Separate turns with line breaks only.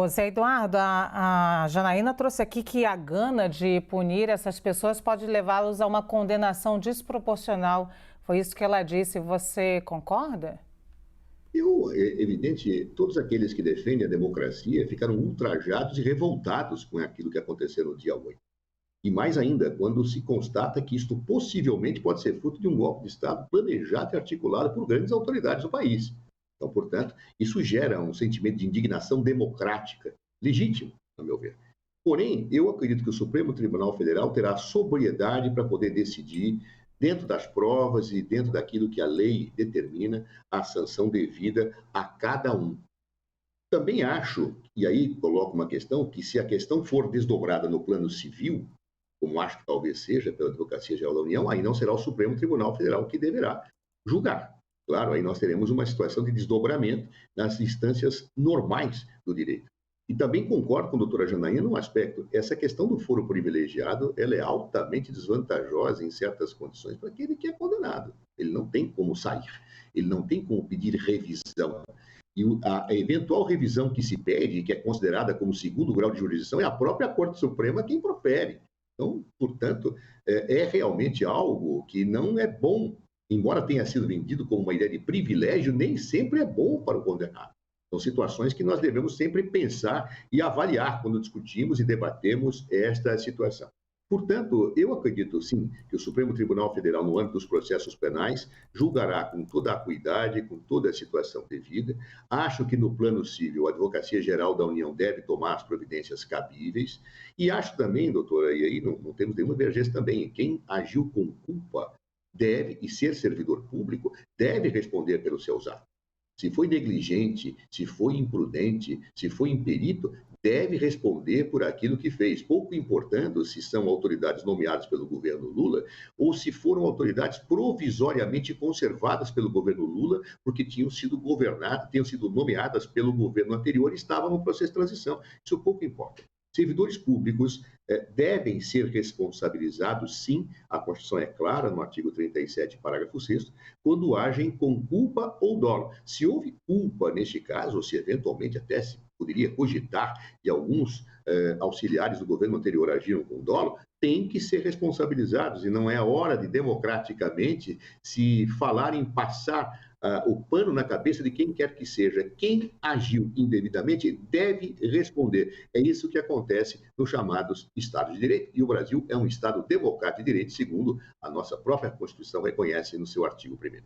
Zé Eduardo, a Janaína trouxe aqui que a gana de punir essas pessoas pode levá-los a uma condenação desproporcional. Foi isso que ela disse. Você concorda?
É evidente, todos aqueles que defendem a democracia ficaram ultrajados e revoltados com aquilo que aconteceu no dia 8. E mais ainda, quando se constata que isto possivelmente pode ser fruto de um golpe de Estado planejado e articulado por grandes autoridades do país. Então, portanto, isso gera um sentimento de indignação democrática, legítimo, a meu ver. Porém, eu acredito que o Supremo Tribunal Federal terá sobriedade para poder decidir, dentro das provas e dentro daquilo que a lei determina, a sanção devida a cada um. Também acho, e aí coloco uma questão, que se a questão for desdobrada no plano civil, como acho que talvez seja pela Advocacia Geral da União, aí não será o Supremo Tribunal Federal que deverá julgar. Claro, aí nós teremos uma situação de desdobramento nas instâncias normais do direito. E também concordo com a doutora Janaína num aspecto, essa questão do foro privilegiado, ela é altamente desvantajosa em certas condições para aquele que é condenado. Ele não tem como sair, ele não tem como pedir revisão. E a eventual revisão que se pede, que é considerada como segundo grau de jurisdição, é a própria Corte Suprema quem profere. Então, portanto, é realmente algo que não é bom, embora tenha sido vendido como uma ideia de privilégio, nem sempre é bom para o condenado. São situações que nós devemos sempre pensar e avaliar quando discutimos e debatemos esta situação. Portanto, eu acredito, sim, que o Supremo Tribunal Federal, no âmbito dos processos penais, julgará com toda a acuidade, com toda a situação devida. Acho que, no plano civil, a Advocacia Geral da União deve tomar as providências cabíveis. E acho também, doutora, e aí não temos nenhuma divergência também, quem agiu com culpa deve, e ser servidor público, deve responder pelos seus atos. Se foi negligente, se foi imprudente, se foi imperito, deve responder por aquilo que fez, pouco importando se são autoridades nomeadas pelo governo Lula ou se foram autoridades provisoriamente conservadas pelo governo Lula, porque tinham sido governadas, tinham sido nomeadas pelo governo anterior e estavam no processo de transição. Isso pouco importa. Servidores públicos devem ser responsabilizados, sim, a Constituição é clara, no artigo 37, parágrafo 6º, quando agem com culpa ou dolo. Se houve culpa neste caso, ou se eventualmente até se poderia cogitar de alguns auxiliares do governo anterior agiram com dolo, têm que ser responsabilizados e não é hora de democraticamente se falar em passar o pano na cabeça de quem quer que seja. Quem agiu indevidamente deve responder. É isso que acontece nos chamados Estados de Direito. E o Brasil é um Estado democrático de direito, segundo a nossa própria Constituição reconhece no seu artigo 1º.